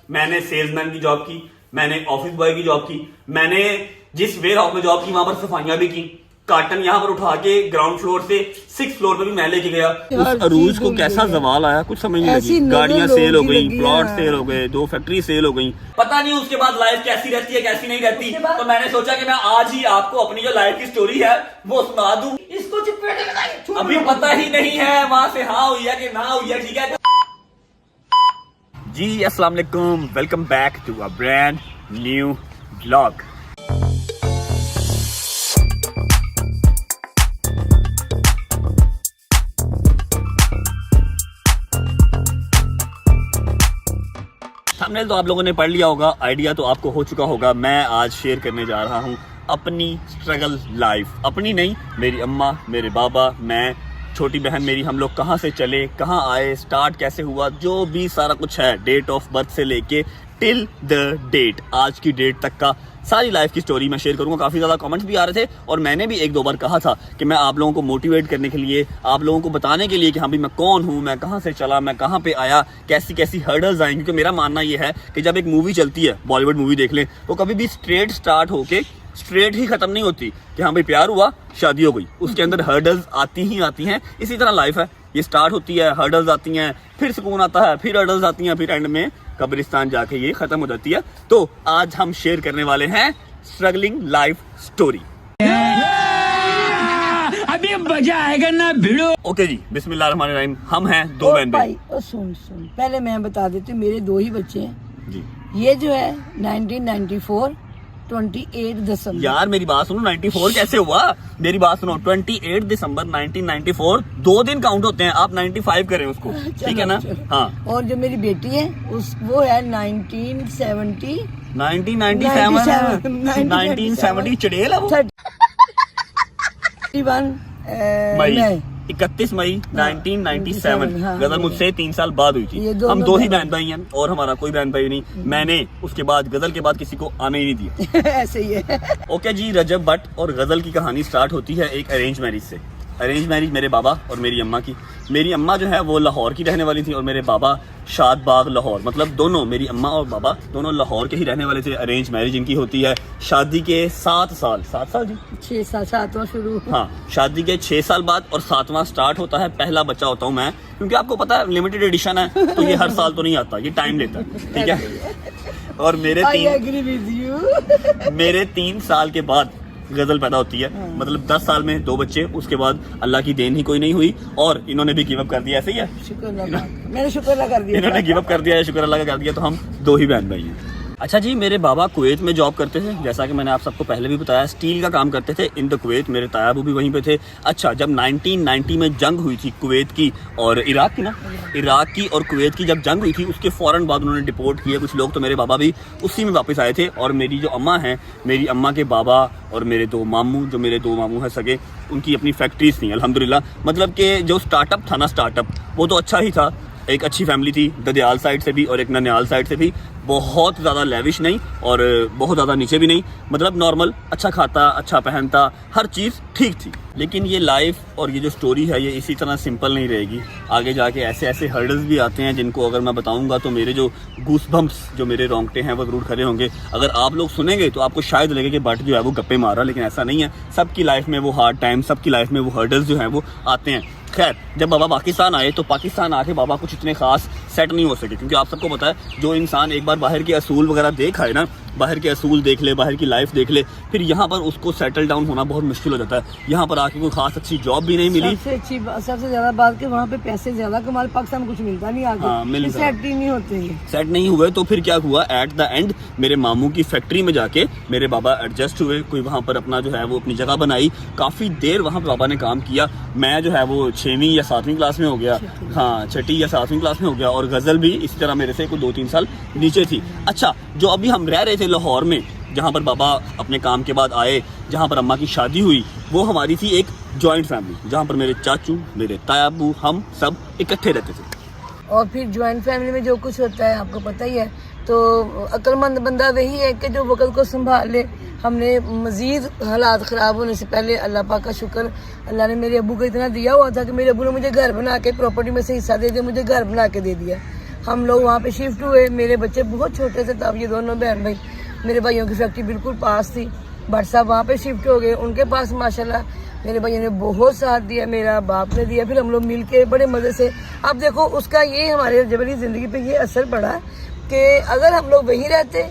मैंने सेल्समैन की जॉब की, मैंने ऑफिस बॉय की जॉब की, मैंने जिस वेयर हाउस में जॉब की वहां पर सफाइयां भी की, कार्टन यहाँ पर उठा के ग्राउंड फ्लोर से 6th फ्लोर पे भी मैं लेके गया। उस अरूज को कैसा जवाल आया कुछ समझ नहीं लगी। गाड़ियां सेल हो गई, प्लॉट सेल हो गए, 2 फैक्ट्री सेल हो गई, पता नहीं उसके बाद लाइफ कैसी रहती है कैसी नहीं रहती। तो मैंने सोचा कि मैं आज ही आपको अपनी जो लाइफ की स्टोरी है वो सुना दूं। इसको अभी पता ही नहीं है वहां से हाँ हुई है कि ना हुई है। ठीक है जी, अस्सलाम वालेकुम, welcome back to a brand new vlog. Thumbnail तो आप लोगों ने पढ़ लिया होगा, आइडिया तो आपको हो चुका होगा। मैं आज शेयर करने जा रहा हूँ अपनी स्ट्रगल लाइफ। अपनी नहीं, मेरी अम्मा, मेरे बाबा, मैं, छोटी बहन मेरी, हम लोग कहाँ से चले, कहाँ आए, स्टार्ट कैसे हुआ, जो भी सारा कुछ है, डेट ऑफ बर्थ से लेके टिल द डेट, आज की डेट तक का सारी लाइफ की स्टोरी मैं शेयर करूंगा। काफ़ी ज़्यादा कमेंट्स भी आ रहे थे और मैंने भी 1-2 बार कहा था कि मैं आप लोगों को मोटिवेट करने के लिए, आप लोगों को बताने के लिए कि हाँ भाई मैं कौन हूँ, मैं कहाँ से चला, मैं कहाँ पे आया, कैसी कैसी हर्डल्स आएंगी। क्योंकि मेरा मानना ये है कि जब एक मूवी चलती है, बॉलीवुड मूवी देख लें, तो कभी भी स्ट्रेट स्टार्ट होके स्ट्रेट ही खत्म नहीं होती कि हाँ भाई प्यार हुआ शादी हो गई। उसके अंदर हर्डल्स आती ही आती हैं। इसी तरह लाइफ है, ये स्टार्ट होती है, हर्डल्स आती हैं, फिर सुकून आता है, फिर हर्डल्स आती हैं, फिर एंड में कब्रिस्तान जाके ये खत्म हो जाती है। तो आज हम शेयर करने वाले हैं स्ट्रगलिंग लाइफ स्टोरी। अभी मजा आएगा ना भिड़ो। ओके जी, बिस्मिल्लाहिर्रहमानिर्रहीम। हम हैं 2 बहन भाई। सुन पहले मैं बता देती हूँ, मेरे 2 ही बच्चे हैं जी। ये जो है 1994 28 दिसंबर। यार मेरी बात सुनो, 94 कैसे हुआ? मेरी बात सुनो, 28 दिसंबर 1994 2 दिन काउंट होते हैं, आप 95 करें उसको, ठीक है ना? हाँ। और जो मेरी बेटी है वो है 1970 1970 चड़ेल है वो। 31 मई 31 मई 1997। हाँ, गजल मुझसे 3 साल बाद हुई थी। हम 2 ही बहन भाई हैं और हमारा कोई बहन भाई नहीं। मैंने उसके बाद गजल के बाद किसी को आने ही नहीं दिया। ऐसे ही है। ओके जी, रजब भट्ट और गजल की कहानी स्टार्ट होती है एक अरेंज मैरिज से। अरेंज मैरिज मेरे बाबा और मेरी अम्मा की। मेरी अम्मा जो है वो लाहौर की रहने वाली थी और मेरे बाबा शादबाग लाहौर, मतलब दोनों, मेरी अम्मा और बाबा दोनों लाहौर के ही रहने वाले थे। अरेंज मैरिज इनकी होती है शादी के 7 साल जी 6 साल 7वां शुरू। हाँ, शादी के 6 साल बाद और 7वां स्टार्ट होता है। पहला बच्चा होता हूँ मैं, क्योंकि आपको पता है लिमिटेड एडिशन है तो ये हर साल तो नहीं आता, ये टाइम लेता है, ठीक है। और मेरे 3 साल के बाद गजल पैदा होती है। मतलब 10 साल में 2 बच्चे, उसके बाद अल्लाह की देन ही कोई नहीं हुई और इन्होंने भी गिव अप कर दिया। ऐसे ही है, मैंने शुक्र अल्लाह कर दिया, इन्होंने गिव अप कर दिया है, शुक्र अल्लाह का कर दिया। तो हम 2 ही बहन भाई हैं। अच्छा जी, मेरे बाबा कुवैत में जॉब करते थे, जैसा कि मैंने आप सबको पहले भी बताया, स्टील का काम करते थे इन द कुवैत। मेरे तायाबू भी वहीं पे थे। अच्छा, जब 1990 में जंग हुई थी कुवैत की और इराक की ना, इराक की और कुवैत की जब जंग हुई थी, उसके फ़ौरन बाद उन्होंने डिपोर्ट किए कुछ लोग, तो मेरे बाबा भी उसी में वापस आए थे। और मेरी जो अम्मा हैं, मेरी अम्मा के बाबा और मेरे 2 मामू, जो मेरे 2 मामू हैं सगे, उनकी अपनी फैक्ट्रीज थी अल्हम्दुलिल्लाह। मतलब कि जो स्टार्टअप था ना, स्टार्टअप वो तो अच्छा ही था। एक अच्छी फैमिली थी ददयाल साइड से भी और एक ननियाल साइड से भी। बहुत ज़्यादा लेविश नहीं और बहुत ज़्यादा नीचे भी नहीं, मतलब नॉर्मल, अच्छा खाता, अच्छा पहनता, हर चीज़ ठीक थी। लेकिन ये लाइफ और ये जो स्टोरी है ये इसी तरह सिंपल नहीं रहेगी। आगे जाके ऐसे ऐसे हर्डल्स भी आते हैं जिनको अगर मैं बताऊंगा तो मेरे जो गूस बम्प्स, जो मेरे रोंगटे हैं वो जरूर खड़े होंगे। अगर आप लोग सुनेंगे तो आपको शायद लगे कि बट जो है वो गप्पे मार रहा, लेकिन ऐसा नहीं है। सबकी लाइफ में वो हार्ड टाइम, सबकी लाइफ में वो हर्डल्स जो हैं वो आते हैं। खैर, जब बाबा पाकिस्तान आए तो पाकिस्तान आके बाबा कुछ इतने खास सेट नहीं हो सके, क्योंकि आप सबको पता है जो इंसान एक बार बाहर के असूल वगैरह देख आए ना, बाहर के असूल देख ले, बाहर की लाइफ देख ले, फिर यहाँ पर उसको सेटल डाउन होना बहुत मुश्किल हो जाता है। यहाँ पर आके कोई खास अच्छी जॉब भी नहीं मिली। सबसे ज्यादा बात कि वहाँ पे पैसे ज्यादा कमाल, पाकिस्तान में कुछ मिलता नहीं आगे। हाँ, सेट ही नहीं होते, सेट नहीं हुए। तो फिर क्या हुआ, एट द एंड मेरे मामू की फैक्ट्री में जाके मेरे बाबा एडजस्ट हुए। कोई वहाँ पर अपना जो है वो अपनी जगह बनाई। काफ़ी देर वहाँ पर बाबा ने काम किया। मैं जो है वो 6वीं या 7वीं क्लास में हो गया, हाँ 6ठी या 7वीं क्लास में हो गया। और गज़ल भी इसी तरह मेरे से कोई 2-3 साल नीचे थी। अच्छा, जो अभी हम रह रहे थे लाहौर में, जहाँ पर बाबा अपने काम के बाद आए, जहाँ पर अम्मा की शादी हुई, वो हमारी थी एक जॉइंट फैमिली, जहाँ पर मेरे चाचू, मेरे तायाबू, हम सब इकट्ठे रहते थे। और फिर ज्वाइंट फैमिली में जो कुछ होता है आपको पता ही है। तो अक्लमंद बंदा वही है कि जो वक़्त को संभाल ले। हमने मज़ीद हालात ख़राब होने से पहले, अल्लाह पाक का शुक्र, अल्लाह ने मेरे अबू को इतना दिया हुआ था कि मेरे अबू ने मुझे घर बना के, प्रॉपर्टी में से हिस्सा दे दिया, मुझे घर बना के दे दिया। हम लोग वहाँ पे शिफ्ट हुए। मेरे बच्चे बहुत छोटे थे तब, ये दोनों बहन भाई, मेरे भाइयों की फैक्ट्री बिल्कुल पास थी। भट्ट साहब वहाँ पे शिफ्ट हो गए, उनके पास माशाल्लाह मेरे भाइयों ने बहुत साथ दिया, मेरा बाप ने दिया, फिर हम लोग मिल के बड़े मज़े से। अब देखो उसका ये हमारे जबरी ज़िंदगी पे ये असर पड़ा कि अगर हम लोग वहीं रहते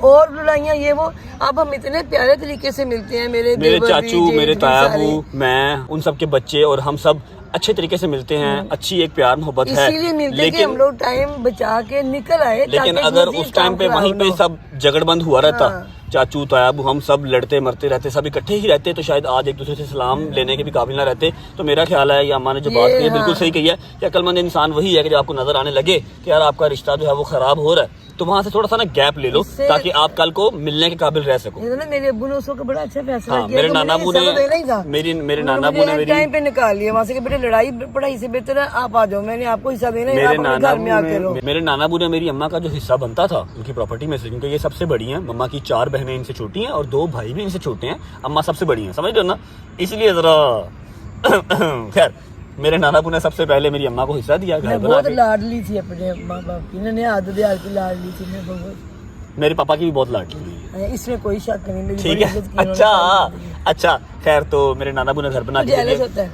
और लड़ाइयाँ ये वो, अब हम इतने प्यारे तरीके से मिलते हैं। मेरे चाचू, मेरे तायाबू, मैं, उन सब के बच्चे और हम सब अच्छे तरीके से मिलते हैं। अच्छी एक प्यार मोहब्बत है, इसीलिए मिलते कि हम लोग टाइम बचा के निकल आए। लेकिन अगर उस टाइम पे वहीं पे सब झगड़बंद हुआ रहता, चाचू तायाबू हम सब लड़ते मरते रहते, सब इकट्ठे ही रहते, तो शायद आज एक दूसरे से सलाम लेने के भी काबिल ना रहते। तो मेरा ख्याल है, या अम्मा ने जो बात की है बिल्कुल सही कही है कि अक्लमंद इंसान वही है कि जब आपको नजर आने लगे कि यार आपका रिश्ता जो है वो खराब हो रहा है, तो वहाँ से थोड़ा सा ना गैप ले लो ताकि आप कल को मिलने के काबिल रह सको। मेरे अब्बू ने उसको बड़ा अच्छा फैसला किया। मेरे नाना अब्बू ने मेरे नाना अब्बू ने टाइम पे निकाल लिया वहाँ से कि बेटे लड़ाई पढ़ाई से बेहतर है आप आ जाओ, मैंने आपको हिस्सा देना है, आप अपने घर में आके रहो। मेरे नाना अब्बू ने मेरी अम्मा का जो हिस्सा बनता था उनकी प्रॉपर्टी में से, क्योंकि ये सबसे बड़ी हैं, मम्मा की 4 बहनें इनसे छोटी हैं और 2 भाई भी इनसे छोटे हैं, अम्मा सबसे बड़ी हैं, समझ रहे हो ना, इसलिए जरा खैर मेरे नाना अब्बू ने सबसे पहले मेरी अम्मा को हिस्सा दिया। घर बहुत लाडली थी अपने माँ बाप की, इन्होंने आदत की लाडली थी मैं बहुत। मेरे पापा की भी बहुत लाडली है, इसमें कोई शक नहीं। मेरी ठीक है, अच्छा खैर, तो मेरे नाना अब्बू ने घर बना के दे दिया।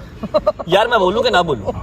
यार मैं बोलूं कि ना बोलूं,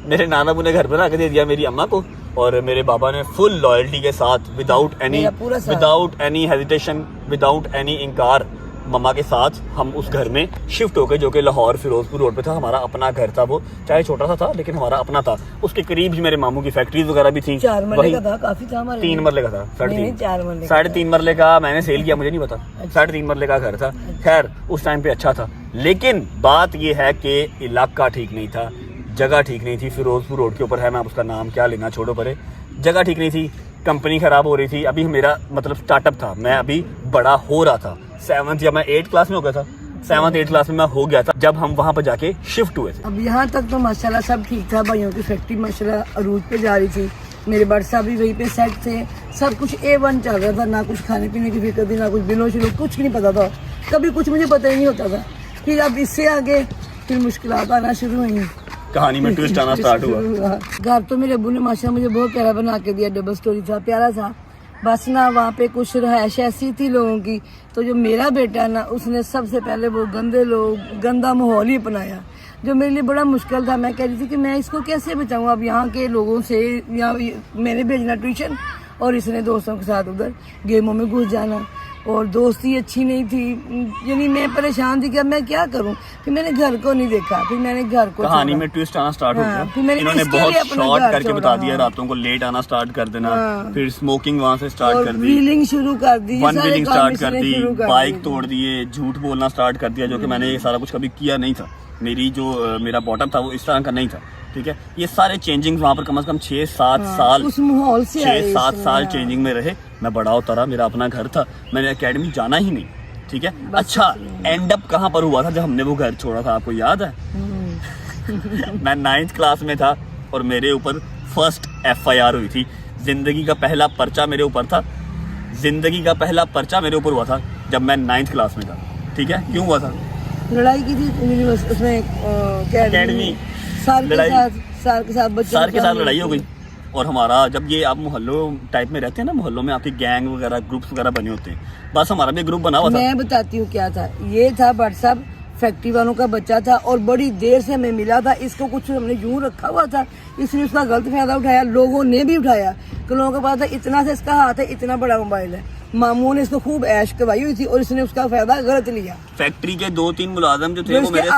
मेरे नाना अब्बू ने घर बना के दे दिया मेरी अम्मा को, और मेरे बाबा ने फुल लॉयल्टी के साथ without any hesitation, without any इनकार मम्मा के साथ हम उस घर में शिफ्ट हो गए, जो कि लाहौर फिरोजपुर रोड पे था। हमारा अपना घर था, वो चाहे छोटा सा था लेकिन हमारा अपना था। उसके करीब ही मेरे मामू की फैक्ट्रीज वगैरह भी थी। 4 मरले का था, काफी था हमारे। 3 मरले का था, 3.5 मरले का मैंने सेल किया, मुझे नहीं पता। 3.5 मरले का घर था। खैर उस टाइम पे अच्छा था, लेकिन बात ये है कि इलाका ठीक नहीं था, जगह ठीक नहीं थी। फिरोजपुर रोड के ऊपर है, मैं उसका नाम क्या लेना, छोड़ो परे। जगह ठीक नहीं थी, कंपनी खराब हो रही थी, अभी मेरा मतलब स्टार्टअप था, मैं अभी बड़ा हो रहा था। 7th या मैं 8th क्लास में हो गया था, 7th 8th क्लास में मैं हो गया था जब हम वहाँ पर जाके शिफ्ट हुए थे। अब यहाँ तक तो माशाल्लाह सब ठीक था, भाइयों की फैक्ट्री माशाल्लाह अरूज पे जा रही थी, मेरे बड़ साहब भी वहीं पे सेट थे, सब कुछ A1 चल रहा था, ना कुछ खाने पीने की फिक्र थी, ना कुछ बिलों शिलों, कुछ नहीं पता था, कभी कुछ मुझे पता ही नहीं होता था। फिर अब इससे आगे फिर मुश्किलात आना शुरू हुई, कहानी में ट्विस्ट आना स्टार्ट हुआ। घर तो मेरे अब्बू ने माशाल्लाह मुझे बहुत प्यारा बना के दिया, डबल स्टोरी था, प्यारा था, बस ना वहाँ पे कुछ रहायश ऐसी थी लोगों की, तो जो मेरा बेटा ना उसने सबसे पहले वो गंदा माहौल ही अपनाया, जो मेरे लिए बड़ा मुश्किल था। मैं कह रही थी कि मैं इसको कैसे बचाऊँ अब यहाँ के लोगों से, या मैंने भेजना ट्यूशन और इसने दोस्तों के साथ उधर गेमों में घुस जाना, और दोस्ती अच्छी नहीं थी, यानी मैं परेशान थी कि अब मैं क्या करूं। फिर मैंने घर को नहीं देखा, फिर मैंने घर को कहानी में ट्विस्ट आना स्टार्ट हो गया। फिर इन्होंने बहुत शॉर्ट करके बता दिया, रातों को लेट आना स्टार्ट कर देना, फिर स्मोकिंग वहां से स्टार्ट कर दी, व्हीलिंग शुरू कर दी, व्हीलिंग स्टार्ट कर दी, बाइक तोड़ दिए, झूठ बोलना स्टार्ट कर दिया, जो कि मैंने ये सारा कुछ कभी किया नहीं था। मेरा बॉटम था वो इस तरह का नहीं था, ठीक है। ये सारे चेंजिंग वहाँ पर कम से कम 6-7 साल, उस माहौल से 6-7 साल चेंजिंग में रहे। मैं बड़ा होता रहा, मेरा अपना घर था, मैंने एकेडमी जाना ही नहीं, ठीक है। अच्छा एंड अप कहाँ पर हुआ था जब हमने वो घर छोड़ा था, आपको याद है? मैं 9th क्लास में था और मेरे ऊपर फर्स्ट FIR हुई थी। जिंदगी का पहला पर्चा मेरे ऊपर था, जिंदगी का पहला पर्चा मेरे ऊपर हुआ था जब मैं 9th क्लास में था, ठीक है। क्यों हुआ था? लड़ाई की थी उसमें एकेडमी, सार के साथ लड़ाई हो गई। और हमारा जब ये आप मोहल्लों टाइप में रहते हैं ना, मोहल्लों में आपके गैंग वगैरह ग्रुप्स वगैरह बने होते हैं, बस हमारा भी ग्रुप बना हुआ था। मैं बताती हूँ क्या था, ये था भट्ट साहब फैक्ट्री वालों का बच्चा था और बड़ी देर से हमें मिला था, इसको कुछ हमने यूं रखा हुआ था, इसने उसका गलत फायदा उठाया, लोगों ने भी उठाया कि लोगों को पता था इतना से इसका हाथ है, इतना बड़ा मोबाइल है, मामू ने इसको खूब ऐश करवाई हुई थी और इसने उसका फायदा गलत लिया। फैक्ट्री के 2-3 मुलाजिम जो थे वो मेरे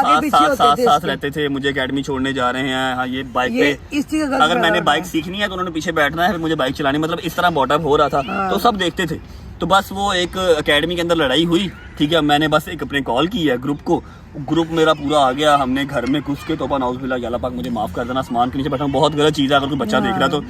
साथ रहते थे, मुझे एकेडमी छोड़ने जा रहे हैं, हाँ ये बाइक पे इस चीज अगर मैंने बाइक सीखनी है तो उन्होंने पीछे बैठना है, फिर मुझे बाइक चलानी, मतलब इस तरह बॉटअप हो रहा था। तो सब देखते थे। तो बस वो एक एकेडमी के अंदर लड़ाई हुई, ठीक है। मैंने बस एक अपने कॉल की है ग्रुप को, ग्रुप मेरा पूरा आ गया, हमने घर में घुस के तोबा नाउज़ुबिल्लाह, या अल्लाह पाक मुझे माफ कर देना, आसमान के नीचे बैठा हूं, बहुत गलत चीज है, अगर कोई बच्चा देख रहा तो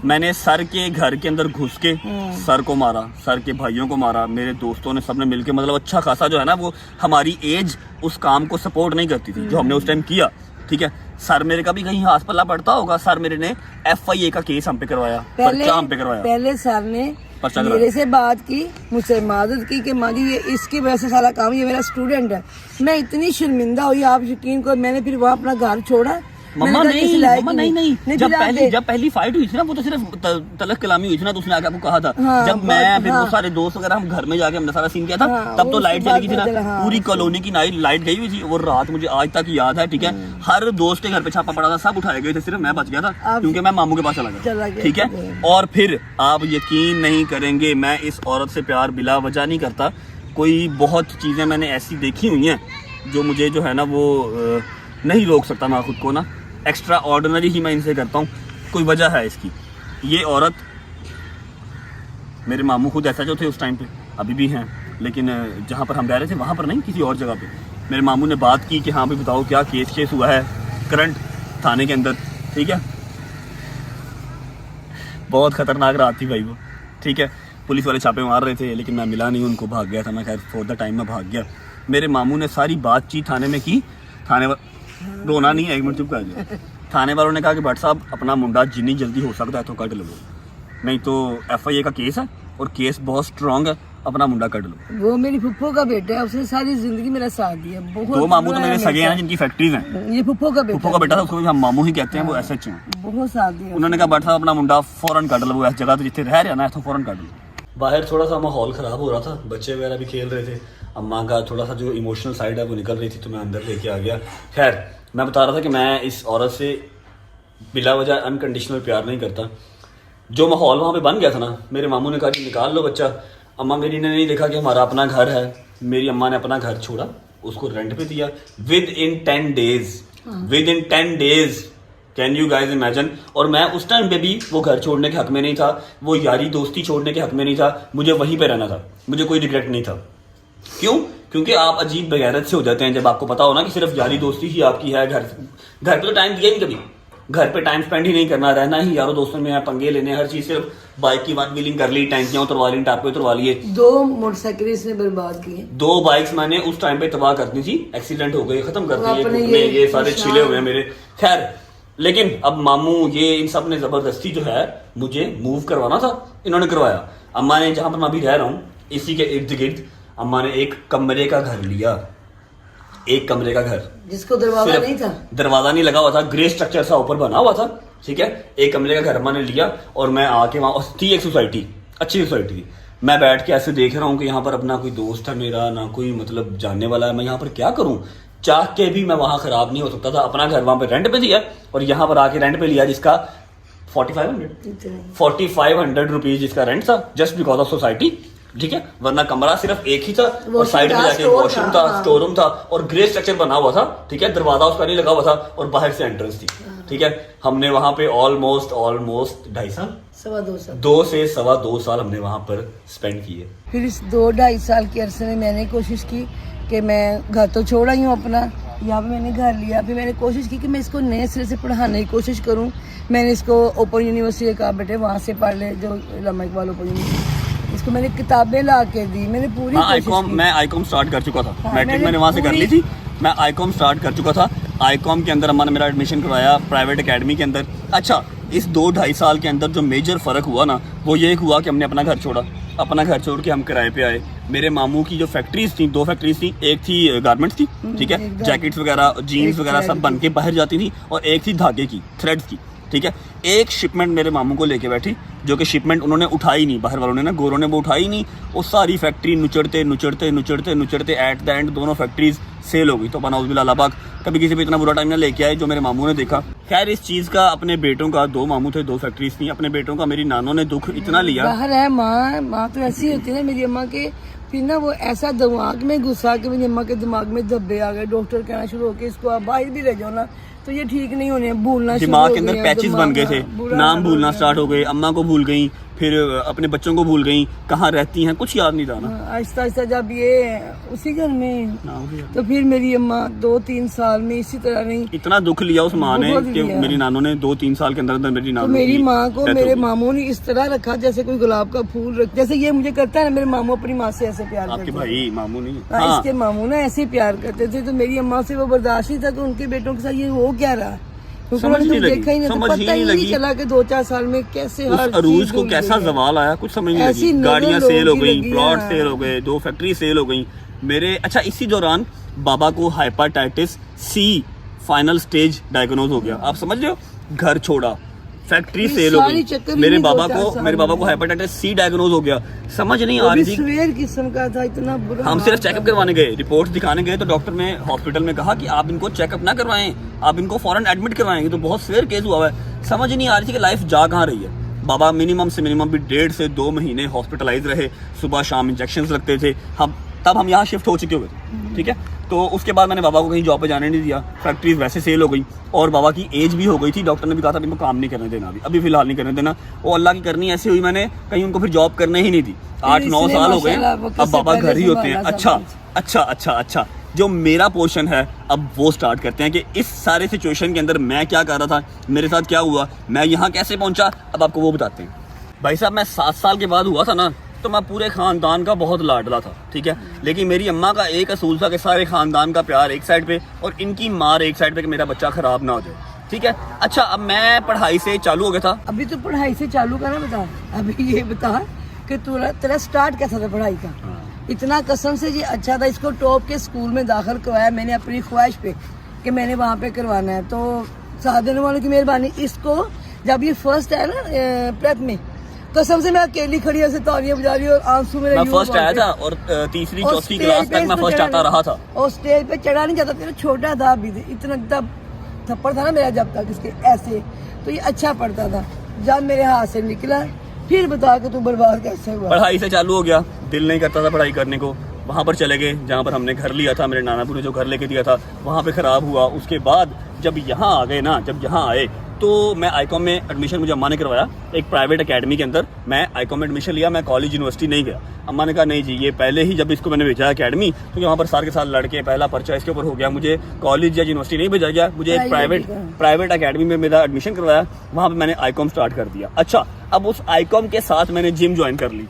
मैंने सर के घर के अंदर घुस के सर को मारा, सर के भाइयों को मारा, मेरे दोस्तों ने सबने मिलके, मतलब अच्छा खासा जो है ना, वो हमारी एज उस काम को सपोर्ट नहीं करती थी जो हमने उस टाइम किया, ठीक है। सर मेरे का भी कहीं हाथ पल्ला पड़ता होगा, सर मेरे ने FIA का केस हम पे करवाया, पर्चा हम पे करवाया। पहले सर ने मेरे से बात की, मुझसे मादद की कि माँ जी ये इसकी वजह से सारा काम, ये मेरा स्टूडेंट है। मैं इतनी शर्मिंदा हुई, आप यकीन करो, मैंने फिर वहाँ अपना घर छोड़ा मम्मा मैंने कहा, नहीं, किसी लायक मम्मा ही नहीं, नहीं जब पिला दे। पहली फाइट हुई थी ना, वो तो सिर्फ तलक कलामी हुई थी ना, तो उसने आके आपको कहा था। हाँ, जब मैं फिर वो हाँ। सारे दोस्त वगैरह हम घर में जाके हमने सारा सीन किया था, हाँ, तब तो वो लाइट उसके चली गई थी बाद ना, पता चला, पूरी हाँ, कॉलोनी की लाइट गई हुई थी। वो रात मुझे आज तक याद है, ठीक है। हर दोस्त के घर पे छापा पड़ा था, सब उठाए गए थे, सिर्फ मैं बच गया था आप- क्योंकि मैं मामू के पास चला चला गया, गया, ठीक है। ठीक है। और फिर आप यकीन नहीं करेंगे, मैं इस औरत से प्यार बिला वजह नहीं करता। कोई बहुत चीज़ें मैंने ऐसी देखी हुई हैं जो मुझे जो है ना वो नहीं रोक सकता मैं खुद को ना। एक्स्ट्रा ऑर्डिनरी ही मैं इनसे करता हूँ, कोई वजह है इसकी। ये औरत, मेरे मामू खुद ऐसा जो थे उस टाइम पे, अभी भी हैं, लेकिन जहाँ पर हम रह रहे थे वहाँ पर नहीं, किसी और जगह पे। मेरे मामू ने बात की कि हाँ भाई बताओ क्या केस हुआ है करंट थाने के अंदर, ठीक है। बहुत खतरनाक रात थी भाई वो, ठीक है। पुलिस वाले छापे मार रहे थे, लेकिन मैं मिला नहीं उनको, भाग गया था मैं। खैर फॉर द टाइम में भाग गया। मेरे मामू ने सारी बातचीत थाने में की। रोना नहीं है, एक मिनट चुप कर जाओ। थाने वालों ने कहा कि भट्ट साहब अपना मुंडा जितनी जल्दी हो सकता है तो कट लो, नहीं तो FIA का केस है और केस बहुत स्ट्रांग है, अपना मुंडा कट लो। वो मेरी फुप्पो का बेटा है, उसने सारी जिंदगी मेरा साथ दिया। बहुत दो मामू तो बुरा है मेरे मेरे सगे हैं साथ। जिनकी फैक्ट्रीज हैं। ये फुप्पो का बेटा, फुफ्फो का बेटा था, उसको भी हम मामू ही कहते हैं, वो SH हैं। बहुत साथ दिया। उन्होंने कहा भट्ट साहब अपना मुंडा फौरन कट लो, वो इस जगह तो जितने रह रहे हैं ना तो फौरन कट लो। बाहर थोड़ा सा माहौल ख़राब हो रहा था, बच्चे वगैरह भी खेल रहे थे, अम्मा का थोड़ा सा जो इमोशनल साइड है वो निकल रही थी, तो मैं अंदर लेके आ गया। खैर मैं बता रहा था कि मैं इस औरत से बिला वजह अनकंडीशनल प्यार नहीं करता। जो माहौल वहाँ पे बन गया था ना, मेरे मामू ने कहा कि निकाल लो बच्चा। अम्मा मेरी ने नहीं देखा कि हमारा अपना घर है, मेरी अम्मा ने अपना घर छोड़ा, उसको रेंट पे दिया with in 10 days. Can you guys imagine. और मैं उस टाइम पे भी वो घर छोड़ने के हक में नहीं था, वो यारी दोस्ती छोड़ने के हक में नहीं था, मुझे वहीं पे रहना था, मुझे कोई रिग्रेट नहीं था। क्यों? क्योंकि आप अजीब बगैरत से हो जाते हैं जब आपको पता हो ना कि सिर्फ यारी दोस्ती ही आपकी है। घर पे तो टाइम दिया ही नहीं कभी, घर पे टाइम स्पेंड ही नहीं करना, रहना ही यारों दोस्तों में है, पंगे लेने, हर चीज। सिर्फ बाइक की वन व्हीलिंग कर ली, टैंकियां उतरवा ली, टापे उतरवा लिए। 2 मोटरसाइकिल इसने बर्बाद किए। 2 बाइक्स मैंने उस टाइम पे तबाह करनी थी, एक्सीडेंट हो गए, खत्म कर दिए, अपने घुटने ये सारे निशान। छिले हुए हैं मेरे। खैर लेकिन अब मामू ये इन सब ने जबरदस्ती जो है मुझे मूव करवाना था, इन्होंने करवाया। अम्मा ने, जहां पर मैं अभी रह रहा हूँ इसी के इर्द गिर्द, अम्मा ने एक कमरे का घर लिया, एक कमरे का घर, जिसको दरवाजा सिर्फ नहीं था, दरवाजा नहीं लगा हुआ था, ग्रे स्ट्रक्चर सा ऊपर बना हुआ था, ठीक है। एक कमरे का घर अम्मा ने लिया और मैं आके वहां थी एक सोसाइटी, अच्छी सोसाइटी थी। मैं बैठ के ऐसे देख रहा हूँ कि यहाँ पर अपना कोई दोस्त है मेरा, ना कोई मतलब जानने वाला है, मैं यहाँ पर क्या करूँ। चाह के भी मैं वहां खराब नहीं हो सकता था। अपना घर वहां पे रेंट पे दिया और यहाँ पर आके रेंट पे लिया, जिसका 4500 रुपीज जिसका रेंट था, जस्ट बिकॉज ऑफ सोसाइटी, ठीक है। वरना कमरा सिर्फ एक ही था और साइड में जाके वॉशरूम था, स्टोर रूम था और ग्रे स्ट्रक्चर बना हुआ था, ठीक है। दरवाजा उसका नहीं लगा हुआ था और बाहर से एंट्रेंस थी, ठीक है। हमने वहां पे ऑलमोस्ट 2.5 साल, 2.25 साल, 2 से 2.25 साल हमने वहां पर स्पेंड किए। फिर इस 2-2.5 साल के अरसे में मैंने कोशिश की कि मैं घर तो छोड़ा ही हूँ अपना, यहाँ पे मैंने घर लिया। फिर मैंने कोशिश की कि मैं इसको नए सिरे से पढ़ाने की कोशिश करूँ। मैंने इसको ओपन यूनिवर्सिटी कहा बेटे वहाँ से पढ़ ले, जो अल्लामा इकबाल ओपन यूनिवर्सिटी, इसको मैंने किताबें ला के दी, मैंने पूरी कोशिश की। मैं आईकॉम स्टार्ट कर चुका था, हाँ, मैट्रिक मैंने वहां से कर ली थी, मैं आईकॉम स्टार्ट कर चुका था। आईकॉम के अंदर अम्मा ने मेरा एडमिशन करवाया प्राइवेट एकेडमी के अंदर। अच्छा, इस 2-2.5 साल के अंदर जो मेजर फर्क हुआ ना, वो ये हुआ कि हमने अपना घर छोड़ा। अपना घर छोड़ के हम किराए पे आए। मेरे मामू की जो फैक्ट्रीज थी, 2 फैक्ट्रीज थी, एक थी गारमेंट्स थी, ठीक है, जैकेट्स वगैरह, जीन्स वगैरह सब बन के बाहर जाती थी, और एक थी धागे की, थ्रेड्स की, ठीक है। एक शिपमेंट मेरे मामू को लेके बैठी, जो कि शिपमेंट उन्होंने उठाई नहीं, बाहर वालों ने ना, गोरों ने वो उठाई नहीं। वो सारी फैक्ट्री नुचड़ते एट द एंड दोनों फैक्ट्रीज सेल हो गई। तो बना उज़बिल्लाह अल्लाह पाक कभी किसी पे इतना बुरा टाइम ना लेके आए जो मेरे मामू ने देखा। खैर इस चीज़ का अपने बेटों का, 2 मामू थे, 2 फैक्ट्रीज थी, अपने बेटों का मेरी नानों ने दुख इतना लिया। बाहर है माँ तो ऐसी होती है ना मेरी अम्मा के, फिर ना वो ऐसा दिमाग में घुसा कि मेरी अम्मा के दिमाग में धब्बे आ गए। डॉक्टर कहना शुरू हो के इसको आप बाहर भी ले जाओ ना, तो ये ठीक नहीं होने, भूलना दिमाग के अंदर पैचेस बन गए थे, नाम भूलना स्टार्ट हो गए, अम्मा को भूल गई, फिर अपने बच्चों को भूल गई, कहाँ रहती हैं कुछ याद नहीं था ना। आहिस्ता आहिस्ता जब ये उसी घर में, तो फिर मेरी अम्मा 2-3 साल में इसी तरह नहीं, इतना दुख लिया उस माँ ने बहुत कि लिया। मेरी नानों ने 2-3 साल के अंदर अंदर मेरी तो नानों मेरी की माँ को death मेरे हो गई। मामू ने इस तरह रखा जैसे कोई गुलाब का फूल रख, जैसे ये मुझे करता है ना, मेरे मामू अपनी माँ से ऐसे प्यार आपके करते थे। भाई मामू नहीं, हाँ, हाँ, इसके मामू ना ऐसे ही प्यार करते थे, तो मेरी अम्मा से वो बर्दाश्त नहीं था कि उनके बेटों के साथ ये हो क्या रहा, क्योंकि समझ उन्होंने नहीं तो लगी, देखा ही नहीं, तो समझ पता ही ही नहीं नहीं चला कि 2-4 साल में कैसे उस हर अरूज चीज को भूल कैसा गई है। जवाल आया कुछ समझ नहीं ऐसी लगी। नजर गाड़ियां लोगों सेल हो की गई, लगी, प्लॉट हाँ। सेल हो गए, 2 फैक्ट्री सेल हो गई मेरे। अच्छा, इसी दौरान बाबा को हाइपेटाइटिस C फाइनल स्टेज डायग्नोज हो गया। आप समझ रहे हो, घर छोड़ा, फैक्ट्री ये सेल हो सारी गई, चक्कर ही मेरे नहीं बाबा होता को आसान। हेपेटाइटिस सी डायग्नोज हो गया। समझ नहीं वो आ भी रही थी। सवेर किस्म का था, इतना बुरा हम हाल सिर्फ था। चेकअप करवाने गए, रिपोर्ट दिखाने गए, तो डॉक्टर ने हॉस्पिटल में कहा कि आप इनको चेकअप ना करवाएं, आप इनको फौरन एडमिट करवाएंगे, तो बहुत सीवियर केस हुआ है। समझ नहीं आ रही थी कि लाइफ जा कहाँ रही है। बाबा मिनिमम से मिनिमम भी 1.5 से 2 महीने हॉस्पिटलाइज रहे, सुबह शाम इंजेक्शन लगते थे। तब हम यहाँ शिफ्ट हो चुके हुए थे, ठीक है। तो उसके बाद मैंने बाबा को कहीं जॉब पे जाने नहीं दिया, फैक्ट्रीज वैसे सेल हो गई और बाबा की एज भी हो गई थी। डॉक्टर ने भी कहा था इनको काम नहीं करने देना, अभी फिलहाल नहीं करने देना। वो अल्लाह की करनी ऐसी हुई, मैंने कहीं उनको फिर जॉब करने ही नहीं दी। 8-9 साल हो गए, अब बाबा घर ही होते हैं। अच्छा, जो मेरा पोर्शन है अब वो स्टार्ट करते हैं कि इस सारे सिचुएशन के अंदर मैं क्या कर रहा था, मेरे साथ क्या हुआ, मैं यहाँ कैसे पहुंचा, अब आपको वो बताते हैं। भाई साहब, मैं 7 साल के बाद हुआ था ना, तो मैं पूरे खानदान का बहुत लाडला था, ठीक है। लेकिन मेरी अम्मा का एक असूल था कि सारे खानदान का प्यार एक साइड पे और इनकी मार एक साइड पे, कि मेरा बच्चा खराब ना हो जाए, ठीक है। अच्छा, अब मैं पढ़ाई से चालू हो गया था। अभी तो पढ़ाई से चालू करना बता, अभी ये बता कि तेरा स्टार्ट कैसा था पढ़ाई का। इतना कसम से जी अच्छा था, इसको टॉप के स्कूल में दाखिल करवाया मैंने अपनी ख्वाहिश पे कि मैंने वहाँ पे करवाना है। तो साथ देने वालों की मेहरबानी। इसको जब ये फर्स्ट आया ना प्रेप में, कसम से मैं अकेली खड़ी ऐसे तालियां बजा रही और आंसू मेरे मैं फर्स्ट आया था और तीसरी चौथी क्लास तक मैं फर्स्ट आता रहा था। और स्टेज पे चढ़ा नहीं जाता, तेरा छोटा था अभी, इतना तब थप्पड़ था ना मेरा जब तक इसके ऐसे, तो ये अच्छा पढ़ता था। जब मेरे हाथ से निकला, फिर बता के तू बर्बाद कैसे हुआ। पढ़ाई से चालू हो गया, दिल नहीं करता था पढ़ाई करने को। वहाँ पर चले गए जहाँ पर हमने घर लिया था, मेरे नानाबू ने जो घर लेके दिया था, वहाँ पे खराब हुआ। उसके बाद जब यहाँ आ गए ना, जब यहाँ आए तो मैं आईकॉम में एडमिशन मुझे अम्मा ने करवाया, एक प्राइवेट एकेडमी के अंदर। मैं आईकॉम में एडमिशन लिया, मैं कॉलेज यूनिवर्सिटी नहीं गया। अम्मा ने कहा नहीं जी, ये पहले ही जब इसको मैंने भेजा एकेडमी, तो वहाँ पर साल के साल लड़के पहला पर्चा इसके ऊपर हो गया, मुझे कॉलेज या यूनिवर्सिटी नहीं भेजा गया, मुझे एक प्राइवेट एकेडमी में मेरा एडमिशन करवाया। वहाँ पर मैंने आईकॉम स्टार्ट कर दिया। अच्छा, अब उस आईकॉम के साथ मैंने जिम ज्वाइन कर ली।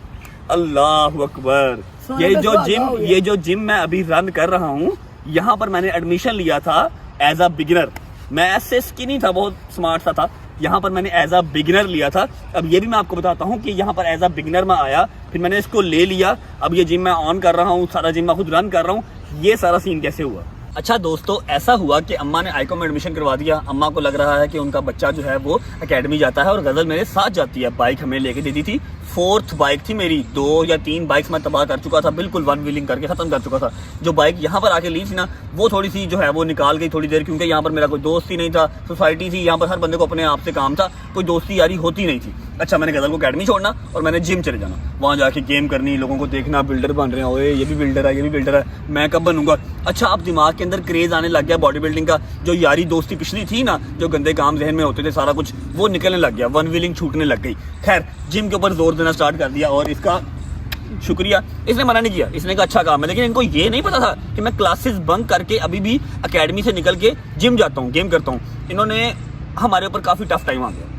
अल्लाह अकबर, ये जो जिम मैं अभी रन कर रहा हूँ, यहाँ पर मैंने एडमिशन लिया था एज अ बिगिनर। मैं ऐसे स्किनी था, बहुत स्मार्ट सा था। यहाँ पर मैंने एज अ बिगिनर लिया था। अब ये भी मैं आपको बताता हूँ कि यहाँ पर एज अ बिगिनर मैं आया, फिर मैंने इसको ले लिया। अब ये जिम मैं ऑन कर रहा हूँ, सारा जिम मैं खुद रन कर रहा हूँ। ये सारा सीन कैसे हुआ? अच्छा दोस्तों, ऐसा हुआ कि अम्मा ने आईकॉम में एडमिशन करवा दिया। अम्मा को लग रहा है कि उनका बच्चा जो है वो एकेडमी जाता है और गजल मेरे साथ जाती है। बाइक हमें लेके देती थी, 4th बाइक थी मेरी। 2 या 3 बाइक्स मैं तबाह कर चुका था, बिल्कुल 1 व्हीलिंग करके खत्म कर चुका था। जो बाइक यहाँ पर आके ली थी ना, वो थोड़ी सी जो है वो निकाल गई थोड़ी देर, क्योंकि यहाँ पर मेरा कोई दोस्त ही नहीं था। सोसाइटी थी, यहाँ पर हर बंदे को अपने आप से काम था, कोई दोस्ती यारी होती नहीं थी। अच्छा, मैंने गजल को एकेडमी छोड़ना और मैंने जिम चले जाना, वहाँ जाके गेम करनी, लोगों को देखना, बिल्डर बन रहे हैं, ओए ये भी बिल्डर है, ये भी बिल्डर है, मैं कब बनूंगा। अच्छा, अब दिमाग के अंदर क्रेज आने लग गया बॉडी बिल्डिंग का। जो यारी दोस्ती पिछली थी ना, जो गंदे काम जहन में होते थे, सारा कुछ वो निकलने लग गया, 1 व्हीलिंग छूटने लग गई। खैर, जिम के ऊपर जोर देना स्टार्ट कर दिया और इसका शुक्रिया, इसने मना नहीं किया, इसने कहा अच्छा काम है। लेकिन इनको ये नहीं पता था कि मैं क्लासेस बंक करके अभी भी एकेडमी से निकल के जिम जाता हूँ, गेम करता हूँ। इन्होंने हमारे ऊपर काफ़ी टफ टाइम आ गया।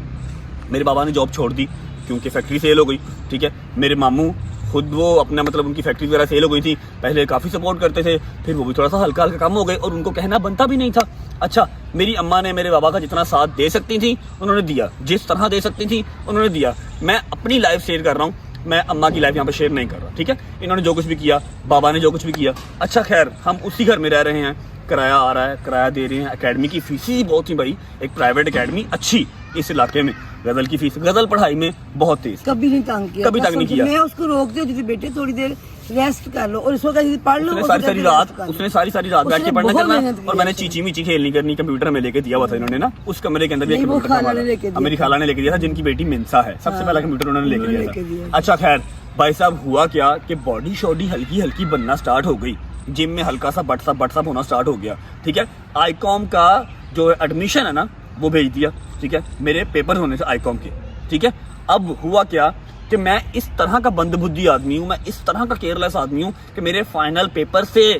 मेरे बाबा ने जॉब छोड़ दी क्योंकि फैक्ट्री सेल हो गई, ठीक है। मेरे मामू खुद वो अपना मतलब उनकी फैक्ट्री वगैरह सेल हो गई थी, पहले काफ़ी सपोर्ट करते थे, फिर वो भी थोड़ा सा हल्का हल्का कम हो गए और उनको कहना बनता भी नहीं था। अच्छा, मेरी अम्मा ने मेरे बाबा का जितना साथ दे सकती थी उन्होंने दिया, जिस तरह दे सकती थी उन्होंने दिया। मैं अपनी लाइफ शेयर कर रहा हूँ, मैं अम्मा की लाइफ यहाँ पे शेयर नहीं कर रहा, ठीक है। इन्होंने जो कुछ भी किया, बाबा ने जो कुछ भी किया। अच्छा खैर, हम उसी घर में रह रहे हैं, किराया आ रहा है, किराया दे रहे हैं। एकेडमी की फीस ही बहुत ही भाई, एक प्राइवेट एकेडमी अच्छी इस इलाके में। गजल की फीस, गजल पढ़ाई में बहुत तेज, कभी नहीं तंग किया, कभी तंग नहीं किया। मैं उसको रोकती हूँ, बेटे थोड़ी देर रेस्ट कर लो, और इसको पढ़ लो। उसने सारी सारी रात बैठ के पढ़ना करना, और मैंने चीची मीची खेलनी करनी। कंप्यूटर में लेके दिया हुआ था इन्होंने ना, उस कमरे के अंदर भी एक कंप्यूटर था, मेरी खाला ने लेके दिया था, जिनकी बेटी मिंसा है, सबसे पहला कंप्यूटर उन्होंने लेके दिया था। अच्छा खैर भाई साहब, हुआ क्या कि बॉडी शॉडी हल्की हल्की बनना स्टार्ट हो गई, जिम में हल्का सा बट होना स्टार्ट हो गया, ठीक है। आईकॉम का जो एडमिशन है ना वो भेज दिया, ठीक है, मेरे पेपर होने से आईकॉम के, ठीक है। अब हुआ क्या कि मैं इस तरह का बंदबुद्धि आदमी हूँ, मैं इस तरह का केयरलेस आदमी हूँ कि मेरे फाइनल पेपर से,